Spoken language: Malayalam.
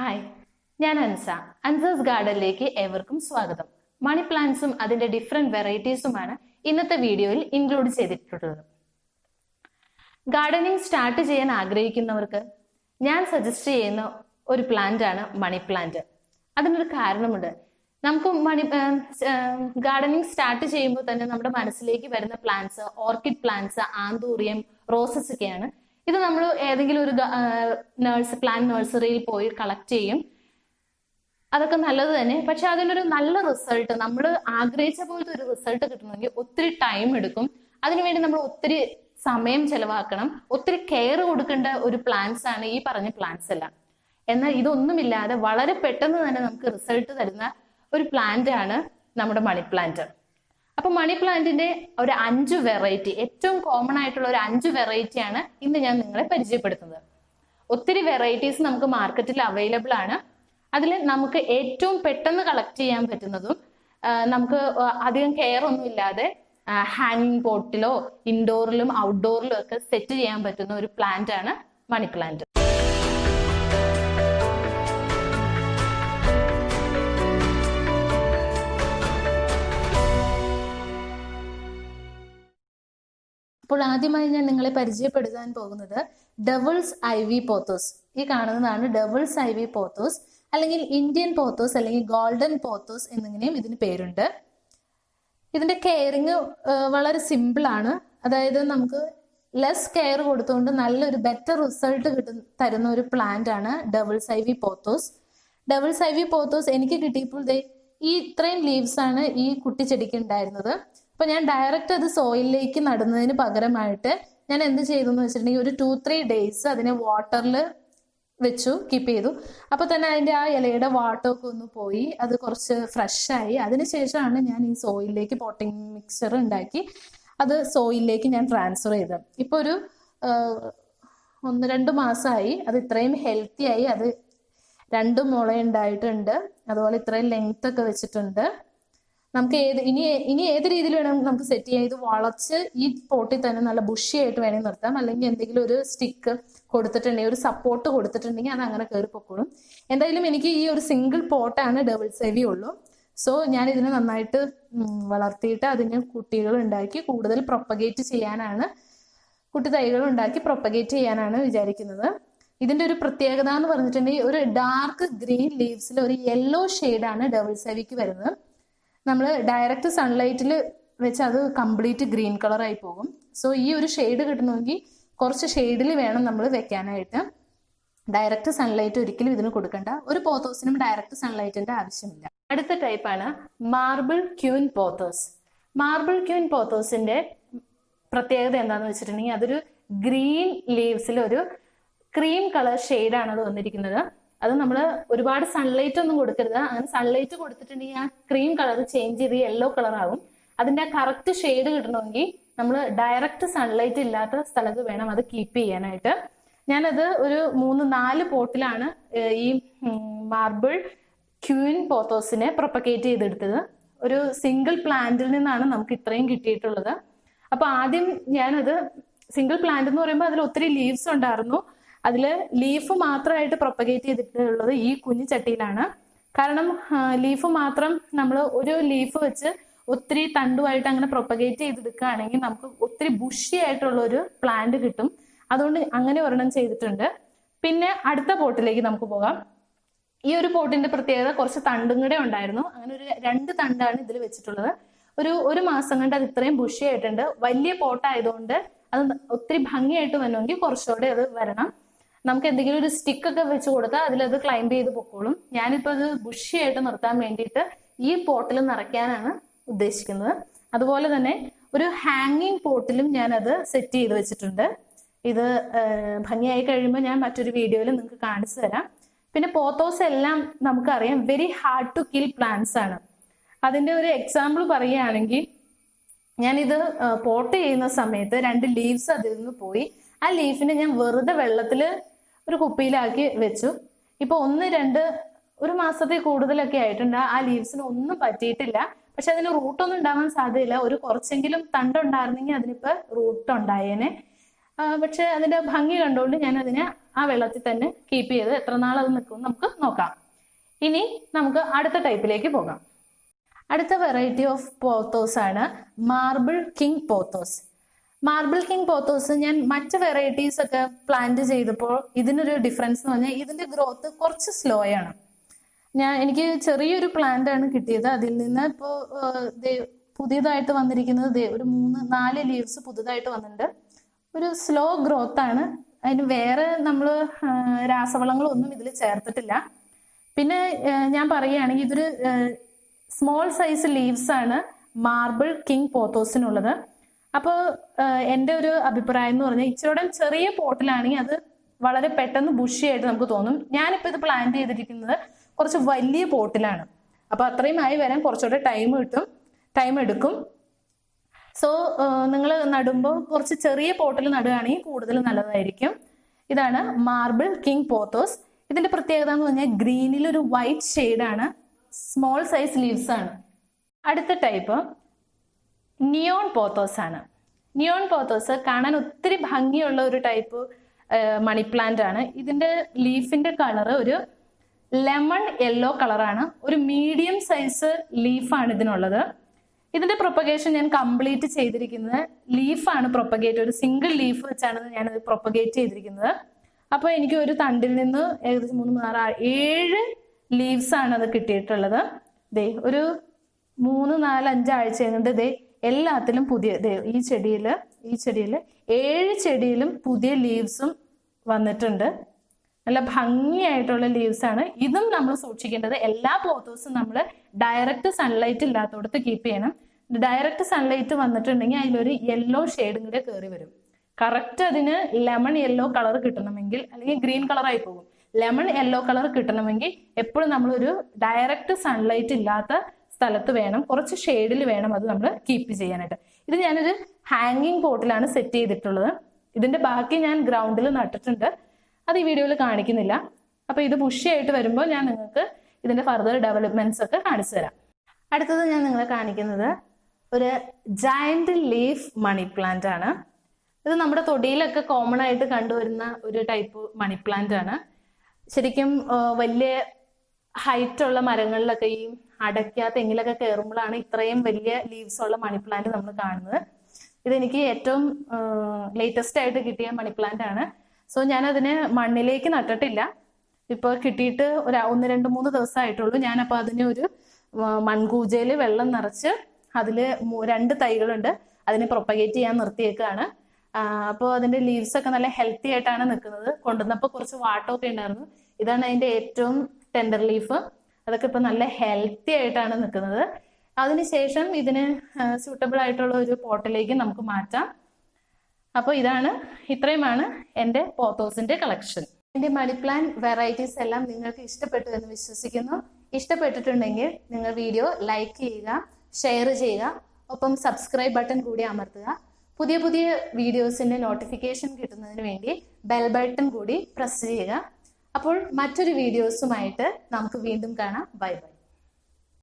ഹായ്, ഞാൻ അൻസ. അൻസാസ് ഗാർഡനിലേക്ക് ഏവർക്കും സ്വാഗതം. മണി പ്ലാന്റ്സും അതിന്റെ ഡിഫറെന്റ് വെറൈറ്റീസുമാണ് ഇന്നത്തെ വീഡിയോയിൽ ഇൻക്ലൂഡ് ചെയ്തിട്ടുള്ളത്. ഗാർഡനിങ് സ്റ്റാർട്ട് ചെയ്യാൻ ആഗ്രഹിക്കുന്നവർക്ക് ഞാൻ സജസ്റ്റ് ചെയ്യുന്ന ഒരു പ്ലാന്റ് ആണ് മണി പ്ലാന്റ്. അതിനൊരു കാരണമുണ്ട്. നമുക്ക് ഗാർഡനിങ് സ്റ്റാർട്ട് ചെയ്യുമ്പോൾ തന്നെ നമ്മുടെ മനസ്സിലേക്ക് വരുന്ന plants orchid plants, anthurium, roses ഒക്കെയാണ്. ഇത് നമ്മൾ ഏതെങ്കിലും ഒരു പ്ലാന്റ് നഴ്സറിയിൽ പോയി കളക്ട് ചെയ്യും. അതൊക്കെ നല്ലത് തന്നെ. പക്ഷെ അതിനൊരു നല്ല റിസൾട്ട്, നമ്മൾ ആഗ്രഹിച്ച പോലത്തെ ഒരു റിസൾട്ട് കിട്ടണമെങ്കിൽ ഒത്തിരി ടൈം എടുക്കും. അതിനുവേണ്ടി നമ്മൾ ഒത്തിരി സമയം ചെലവാക്കണം, ഒത്തിരി കെയർ കൊടുക്കേണ്ട ഒരു പ്ലാന്റ്സ് ആണ് ഈ പറഞ്ഞ പ്ലാന്റ്സ് എല്ലാം. എന്നാൽ ഇതൊന്നുമില്ലാതെ വളരെ പെട്ടെന്ന് തന്നെ നമുക്ക് റിസൾട്ട് തരുന്ന ഒരു പ്ലാന്റ് ആണ് നമ്മുടെ മണി പ്ലാന്റ്. അപ്പൊ മണി പ്ലാന്റിന്റെ ഒരു 5 വെറൈറ്റി, ഏറ്റവും കോമൺ ആയിട്ടുള്ള ഒരു 5 വെറൈറ്റി ആണ് ഇന്ന് ഞാൻ നിങ്ങളെ പരിചയപ്പെടുത്തുന്നത്. ഒത്തിരി വെറൈറ്റീസ് നമുക്ക് മാർക്കറ്റിൽ അവൈലബിൾ ആണ്. അതിൽ നമുക്ക് ഏറ്റവും പെട്ടെന്ന് കളക്ട് ചെയ്യാൻ പറ്റുന്നതും നമുക്ക് അധികം കെയർ ഒന്നും ഇല്ലാതെ ഹാങ്ങിങ് പോട്ടിലോ ഇൻഡോറിലും ഔട്ട്ഡോറിലും ഒക്കെ സെറ്റ് ചെയ്യാൻ പറ്റുന്ന ഒരു പ്ലാന്റ് ആണ് മണി പ്ലാന്റ്. അപ്പോൾ ആദ്യമായി ഞാൻ നിങ്ങളെ പരിചയപ്പെടുത്താൻ പോകുന്നത് ഡെവിൾസ് ഐവി പോത്തോസ്. ഈ കാണുന്നതാണ് ഡെവിൾസ് ഐവി പോത്തോസ്, അല്ലെങ്കിൽ ഇന്ത്യൻ പോത്തോസ്, അല്ലെങ്കിൽ ഗോൾഡൻ പോത്തോസ് എന്നിങ്ങനെയും ഇതിന് പേരുണ്ട്. ഇതിന്റെ കെയറിങ് വളരെ സിമ്പിൾ ആണ്. അതായത് നമുക്ക് ലെസ് കെയർ കൊടുത്തുകൊണ്ട് നല്ലൊരു ബെറ്റർ റിസൾട്ട് തരുന്ന ഒരു പ്ലാന്റ് ആണ് devil's ivy pothos. Devil's ivy pothos എനിക്ക് കിട്ടിയപ്പോൾ ഈ ഇത്രയും ലീവ്സ് ആണ് ഈ കുട്ടി ചെടിക്ക് ഉണ്ടായിരുന്നത്. അപ്പൊ ഞാൻ ഡയറക്റ്റ് അത് സോയിലിലേക്ക് നടുന്നതിന് പകരമായിട്ട് ഞാൻ എന്ത് ചെയ്തു എന്ന് വെച്ചിട്ടുണ്ടെങ്കിൽ ഒരു 2-3 ഡേയ്സ് അതിനെ വാട്ടറിൽ വെച്ചു, കീപ്പ് ചെയ്തു. അപ്പൊ തന്നെ അതിന്റെ ആ ഇലയുടെ വാട്ടമൊക്കെ ഒന്ന് പോയി, അത് കുറച്ച് ഫ്രഷ് ആയി. അതിനുശേഷമാണ് ഞാൻ ഈ സോയിലിലേക്ക് പോട്ടിംഗ് മിക്സ്ചർ ഉണ്ടാക്കി അത് സോയിലിലേക്ക് ഞാൻ ട്രാൻസ്ഫർ ചെയ്തത്. ഇപ്പൊ ഒരു 1-2 മാസമായി അത് ഇത്രയും ഹെൽത്തി ആയി. അത് 2 മുള ഉണ്ടായിട്ടുണ്ട്. അതുപോലെ ഇത്രയും ലെങ്ത് ഒക്കെ വെച്ചിട്ടുണ്ട്. നമുക്ക് ഇനി ഏത് രീതിയിൽ വേണമെങ്കിൽ നമുക്ക് സെറ്റ് ചെയ്യാം. ഇത് വളച്ച് ഈ പോട്ടിൽ തന്നെ നല്ല ബുഷി ആയിട്ട് വേണമെങ്കിൽ നിർത്താം. അല്ലെങ്കിൽ എന്തെങ്കിലും ഒരു സ്റ്റിക്ക് കൊടുത്തിട്ടുണ്ടെങ്കിൽ, ഒരു സപ്പോർട്ട് കൊടുത്തിട്ടുണ്ടെങ്കിൽ അത് അങ്ങനെ കയറി പൊക്കോളും. എന്തായാലും എനിക്ക് ഈ ഒരു സിംഗിൾ പോട്ടാണ് ഡെവിൾസ് ഐവി ഉള്ളൂ. സോ ഞാൻ ഇതിനെ നന്നായിട്ട് വളർത്തിയിട്ട് അതിന് കുട്ടികൾ ഉണ്ടാക്കി കൂടുതൽ പ്രൊപ്പഗേറ്റ് ചെയ്യാനാണ്, കുട്ടി തൈകൾ ഉണ്ടാക്കി പ്രൊപ്പഗേറ്റ് ചെയ്യാനാണ് വിചാരിക്കുന്നത്. ഇതിന്റെ ഒരു പ്രത്യേകത എന്ന് പറഞ്ഞിട്ടുണ്ടെങ്കിൽ ഒരു ഡാർക്ക് ഗ്രീൻ ലീവ്സിൽ ഒരു യെല്ലോ ഷെയ്ഡാണ് ഡെവിൾസ് ഐവിക്ക് വരുന്നത്. നമ്മൾ ഡയറക്റ്റ് സൺലൈറ്റിൽ വെച്ച് അത് കംപ്ലീറ്റ് ഗ്രീൻ കളറായി പോകും. സോ ഈ ഒരു ഷെയ്ഡ് കിട്ടണമെങ്കിൽ കുറച്ച് ഷെയ്ഡിൽ വേണം നമ്മൾ വെക്കാനായിട്ട്. ഡയറക്റ്റ് സൺലൈറ്റ് ഒരിക്കലും ഇതിന് കൊടുക്കണ്ട. ഒരു പോത്തോസിനും ഡയറക്റ്റ് സൺലൈറ്റിന്റെ ആവശ്യമില്ല. അടുത്ത ടൈപ്പാണ് marble queen pothos. Marble queen പോത്തോസിന്റെ പ്രത്യേകത എന്താണെന്ന് വെച്ചിട്ടുണ്ടെങ്കിൽ അതൊരു ഗ്രീൻ ലീവ്സിൽ ഒരു ക്രീം കളർ ഷെയ്ഡാണ് അത് വന്നിരിക്കുന്നത്. അത് നമ്മൾ ഒരുപാട് സൺലൈറ്റ് ഒന്നും കൊടുക്കരുത്. അങ്ങനെ സൺലൈറ്റ് കൊടുത്തിട്ടുണ്ടെങ്കിൽ ആ ക്രീം കളർ ചേഞ്ച് ചെയ്ത് യെല്ലോ കളർ ആകും. അതിന്റെ കറക്റ്റ് ഷെയ്ഡ് കിട്ടണമെങ്കിൽ നമ്മൾ ഡയറക്റ്റ് സൺലൈറ്റ് ഇല്ലാത്ത സ്ഥലത്ത് വേണം അത് കീപ്പ് ചെയ്യാനായിട്ട്. ഞാനത് ഒരു 3-4 പോട്ടിലാണ് ഈ മാർബിൾ ക്യൂൻ പോത്തോസിനെ പ്രൊപ്പഗേറ്റ് ചെയ്തെടുത്തത്. ഒരു സിംഗിൾ പ്ലാന്റിൽ നിന്നാണ് നമുക്ക് ഇത്രയും കിട്ടിയിട്ടുള്ളത്. അപ്പൊ ആദ്യം ഞാനത് സിംഗിൾ പ്ലാന്റ് എന്ന് പറയുമ്പോൾ അതിൽ ഒത്തിരി ലീവ്സ് ഉണ്ടായിരുന്നു. അതിൽ ലീഫ് മാത്രമായിട്ട് പ്രൊപ്പഗേറ്റ് ചെയ്തിട്ടുള്ളത് ഈ കുഞ്ഞു ചട്ടിയിലാണ്. കാരണം ലീഫ് മാത്രം നമ്മൾ ഒരു ലീഫ് വെച്ച് ഒത്തിരി തണ്ടുമായിട്ട് അങ്ങനെ പ്രൊപ്പഗേറ്റ് ചെയ്തെടുക്കുകയാണെങ്കിൽ നമുക്ക് ഒത്തിരി ബുഷി ആയിട്ടുള്ള ഒരു പ്ലാന്റ് കിട്ടും. അതുകൊണ്ട് അങ്ങനെ ഒരെണ്ണം ചെയ്തിട്ടുണ്ട്. പിന്നെ അടുത്ത പോട്ടിലേക്ക് നമുക്ക് പോകാം. ഈ ഒരു പോട്ടിന്റെ പ്രത്യേകത കുറച്ച് തണ്ടും കൂടെ ഉണ്ടായിരുന്നു. അങ്ങനെ ഒരു 2 തണ്ടാണ് ഇതിൽ വെച്ചിട്ടുള്ളത്. ഒരു മാസം കൊണ്ട് അത് ഇത്രയും ബുഷി ആയിട്ടുണ്ട്. വലിയ പോട്ടായതുകൊണ്ട് അത് ഒത്തിരി ഭംഗിയായിട്ട് വരണമെങ്കിൽ കുറച്ചുകൂടെ അത് വരണം. നമുക്ക് എന്തെങ്കിലും ഒരു സ്റ്റിക്ക് ഒക്കെ വെച്ച് കൊടുത്താൽ അതിലത് ക്ലൈംബ് ചെയ്ത് പൊക്കോളും. ഞാനിപ്പോൾ അത് ബുഷി ആയിട്ട് നിർത്താൻ വേണ്ടിയിട്ട് ഈ പോട്ടിൽ നിറയ്ക്കാനാണ് ഉദ്ദേശിക്കുന്നത്. അതുപോലെ തന്നെ ഒരു ഹാങ്ങിങ് പോട്ടിലും ഞാനത് സെറ്റ് ചെയ്ത് വെച്ചിട്ടുണ്ട്. ഇത് ഭംഗിയായി കഴിയുമ്പോൾ ഞാൻ മറ്റൊരു വീഡിയോയിൽ നിങ്ങൾക്ക് കാണിച്ചു തരാം. പിന്നെ പോത്തോസ് എല്ലാം നമുക്കറിയാം very hard to kill plants ആണ്. അതിന്റെ ഒരു എക്സാമ്പിൾ പറയുകയാണെങ്കിൽ ഞാനിത് പോട്ട് ചെയ്യുന്ന സമയത്ത് 2 ലീവ്സ് അതിൽ നിന്ന് പോയി. ആ ലീഫിനെ ഞാൻ വെറുതെ വെള്ളത്തിൽ ഒരു കുപ്പിയിലാക്കി വെച്ചു. ഇപ്പൊ 1-2 മാസത്തിൽ കൂടുതലൊക്കെ ആയിട്ടുണ്ട്. ആ ലീവ്സിന് ഒന്നും പറ്റിയിട്ടില്ല. പക്ഷെ അതിന് റൂട്ടൊന്നും ഉണ്ടാവാൻ സാധ്യതയില്ല. ഒരു കുറച്ചെങ്കിലും തണ്ടുണ്ടായിരുന്നെങ്കിൽ അതിനിപ്പോ റൂട്ട് ഉണ്ടായേനെ. പക്ഷെ അതിന്റെ ഭംഗി കണ്ടുകൊണ്ട് ഞാൻ അതിനെ ആ വെള്ളത്തിൽ തന്നെ കീപ്പ് ചെയ്ത് എത്ര നാൾ അത് നിൽക്കും നമുക്ക് നോക്കാം. ഇനി നമുക്ക് അടുത്ത ടൈപ്പിലേക്ക് പോകാം. അടുത്ത വെറൈറ്റി ഓഫ് പോത്തോസ് ആണ് marble king pothos. Marble king pothos ഞാൻ മറ്റ് വെറൈറ്റീസ് ഒക്കെ പ്ലാന്റ് ചെയ്തപ്പോൾ ഇതിനൊരു ഡിഫറൻസ് എന്ന് പറഞ്ഞാൽ ഇതിന്റെ ഗ്രോത്ത് കുറച്ച് സ്ലോ ആണ്. എനിക്ക് ചെറിയൊരു പ്ലാന്റ് ആണ് കിട്ടിയത്. അതിൽ നിന്ന് ഇപ്പോൾ പുതിയതായിട്ട് വന്നിരിക്കുന്നത് ഒരു 3-4 ലീവ്സ് പുതുതായിട്ട് വന്നിട്ടുണ്ട്. ഒരു സ്ലോ ഗ്രോത്ത് ആണ്. അതിന് വേറെ നമ്മൾ രാസവളങ്ങളൊന്നും ഇതിൽ ചേർത്തിട്ടില്ല. പിന്നെ ഞാൻ പറയുകയാണെങ്കിൽ ഇതൊരു സ്മോൾ സൈസ് ലീവ്സ് ആണ് മാർബിൾ കിങ് പോത്തോസിനുള്ളത്. അപ്പോൾ എൻ്റെ ഒരു അഭിപ്രായം എന്ന് പറഞ്ഞാൽ ഇച്ചിരൂടെ ചെറിയ പോട്ടിലാണെങ്കിൽ അത് വളരെ പെട്ടെന്ന് ബുഷിയായിട്ട് നമുക്ക് തോന്നും. ഞാനിപ്പോൾ ഇത് പ്ലാന്റ് ചെയ്തിരിക്കുന്നത് കുറച്ച് വലിയ പോട്ടിലാണ്. അപ്പോൾ അത്രയും ആയി വരാൻ കുറച്ചുകൂടെ ടൈം എടുക്കും. സോ നിങ്ങൾ നടുമ്പോൾ കുറച്ച് ചെറിയ പോട്ടിൽ നടുകയാണെങ്കിൽ കൂടുതൽ നല്ലതായിരിക്കും. ഇതാണ് മാർബിൾ കിങ് പോത്തോസ്. ഇതിന്റെ പ്രത്യേകത എന്ന് പറഞ്ഞാൽ ഗ്രീനിൽ ഒരു വൈറ്റ് ഷെയ്ഡാണ്, സ്മോൾ സൈസ് ലീവ്സ് ആണ്. അടുത്ത ടൈപ്പ് നിയോൺ പോത്തോസ് ആണ്. നിയോൺ പോത്തോസ് കാണാൻ ഒത്തിരി ഭംഗിയുള്ള ഒരു ടൈപ്പ് മണി പ്ലാന്റ് ആണ്. ഇതിന്റെ ലീഫിന്റെ കളർ ഒരു ലെമൺ യെല്ലോ കളറാണ്. ഒരു മീഡിയം സൈസ് ലീഫാണ് ഇതിനുള്ളത്. ഇതിന്റെ പ്രൊപ്പഗേഷൻ ഞാൻ കംപ്ലീറ്റ് ചെയ്തിരിക്കുന്നത് ലീഫാണ് പ്രൊപ്പഗേറ്റ്, ഒരു സിംഗിൾ ലീഫ് വെച്ചാണ് ഞാനത് പ്രൊപ്പഗേറ്റ് ചെയ്തിരിക്കുന്നത്. അപ്പോൾ എനിക്ക് ഒരു തണ്ടിൽ നിന്ന് ഏകദേശം 3, 6, 7 ലീവ്സ് ആണ് അത് കിട്ടിയിട്ടുള്ളത്. ഒരു 3, 4, 5 ആഴ്ച കഴിഞ്ഞിട്ട് എല്ലാത്തിലും പുതിയ ഈ ചെടിയിൽ 7 ചെടിയിലും പുതിയ ലീവ്സും വന്നിട്ടുണ്ട്. നല്ല ഭംഗിയായിട്ടുള്ള ലീവ്സ് ആണ്. ഇതും നമ്മൾ സൂക്ഷിക്കേണ്ടത് എല്ലാ പോത്തോസും നമ്മൾ ഡയറക്റ്റ് സൺലൈറ്റ് ഇല്ലാത്തടത്ത് കീപ്പ് ചെയ്യണം. ഡയറക്റ്റ് സൺലൈറ്റ് വന്നിട്ടുണ്ടെങ്കിൽ അതിലൊരു യെല്ലോ ഷെയ്ഡും കൂടെ കയറി വരും. കറക്റ്റ് അതിന് ലെമൺ യെല്ലോ കളർ കിട്ടണമെങ്കിൽ, അല്ലെങ്കിൽ ഗ്രീൻ കളർ ആയി പോകും. ലെമൺ യെല്ലോ കളർ കിട്ടണമെങ്കിൽ എപ്പോഴും നമ്മളൊരു ഡയറക്റ്റ് സൺലൈറ്റ് ഇല്ലാത്ത സ്ഥലത്ത് വേണം, കുറച്ച് ഷെയ്ഡിൽ വേണം അത് നമ്മൾ കീപ്പ് ചെയ്യാനായിട്ട്. ഇത് ഞാനൊരു ഹാങ്ങിങ് പോട്ടിലാണ് സെറ്റ് ചെയ്തിട്ടുള്ളത്. ഇതിന്റെ ബാക്കി ഞാൻ ഗ്രൗണ്ടിൽ നട്ടിട്ടുണ്ട്, അത് ഈ വീഡിയോയിൽ കാണിക്കുന്നില്ല. അപ്പൊ ഇത് ബുഷിയായിട്ട് വരുമ്പോൾ ഞാൻ നിങ്ങൾക്ക് ഇതിന്റെ ഫർദർ ഡെവലപ്മെന്റ്സ് ഒക്കെ കാണിച്ചു തരാം. അടുത്തത് ഞാൻ നിങ്ങളെ കാണിക്കുന്നത് ഒരു ജയന്റ് ലീഫ് മണി പ്ലാന്റ് ആണ്. ഇത് നമ്മുടെ തൊടിയിലൊക്കെ കോമൺ ആയിട്ട് കണ്ടുവരുന്ന ഒരു ടൈപ്പ് മണി പ്ലാന്റ് ആണ്. ശരിക്കും വലിയ ഹൈറ്റ് ഉള്ള മരങ്ങളിലൊക്കെ ഈ അടയ്ക്ക തെങ്ങിലൊക്കെ കയറുമ്പോഴാണ് ഇത്രയും വലിയ ലീവ്സ് ഉള്ള മണി പ്ലാന്റ് നമ്മൾ കാണുന്നത്. ഇതെനിക്ക് ഏറ്റവും ലേറ്റസ്റ്റ് ആയിട്ട് കിട്ടിയ മണി പ്ലാന്റ് ആണ്. സോ ഞാനതിന് മണ്ണിലേക്ക് നട്ടിട്ടില്ല. ഇപ്പോൾ കിട്ടിയിട്ട് 1, 2, 3 ദിവസമായിട്ടുള്ളൂ. ഞാനപ്പോൾ അതിന് ഒരു മൺകൂജയിൽ വെള്ളം നിറച്ച് അതിൽ 2 തൈകളുണ്ട്, അതിനെ പ്രൊപ്പഗേറ്റ് ചെയ്യാൻ നിർത്തിയേക്കാണ്. അപ്പോൾ അതിന്റെ ലീവ്സ് ഒക്കെ നല്ല ഹെൽത്തി ആയിട്ടാണ് നിൽക്കുന്നത്. കൊണ്ടുവന്നപ്പോൾ കുറച്ച് വാട്ടമൊക്കെ ഉണ്ടായിരുന്നു. ഇതാണ് അതിന്റെ ഏറ്റവും ടെൻഡർ ലീഫ്. അതൊക്കെ ഇപ്പൊ നല്ല ഹെൽത്തി ആയിട്ടാണ് നിൽക്കുന്നത്. അതിനുശേഷം ഇതിന് സ്യൂട്ടബിൾ ആയിട്ടുള്ള ഒരു പോട്ടിലേക്ക് നമുക്ക് മാറ്റാം. അപ്പോൾ ഇത്രയുമാണ് എൻ്റെ പോത്തോസിന്റെ കളക്ഷൻ. എൻ്റെ മണി പ്ലാന്റ് വെറൈറ്റീസ് എല്ലാം നിങ്ങൾക്ക് ഇഷ്ടപ്പെട്ടു എന്ന് വിശ്വസിക്കുന്നു. ഇഷ്ടപ്പെട്ടിട്ടുണ്ടെങ്കിൽ നിങ്ങൾ വീഡിയോ ലൈക്ക് ചെയ്യുക, ഷെയർ ചെയ്യുക, ഒപ്പം സബ്സ്ക്രൈബ് ബട്ടൺ കൂടി അമർത്തുക. പുതിയ വീഡിയോസിന്റെ നോട്ടിഫിക്കേഷൻ കിട്ടുന്നതിന് വേണ്ടി ബെൽ ബട്ടൺ കൂടി പ്രസ് ചെയ്യുക. അപ്പോൾ മറ്റൊരു വീഡിയോസുമായിട്ട് നമുക്ക് വീണ്ടും കാണാം. Bye bye.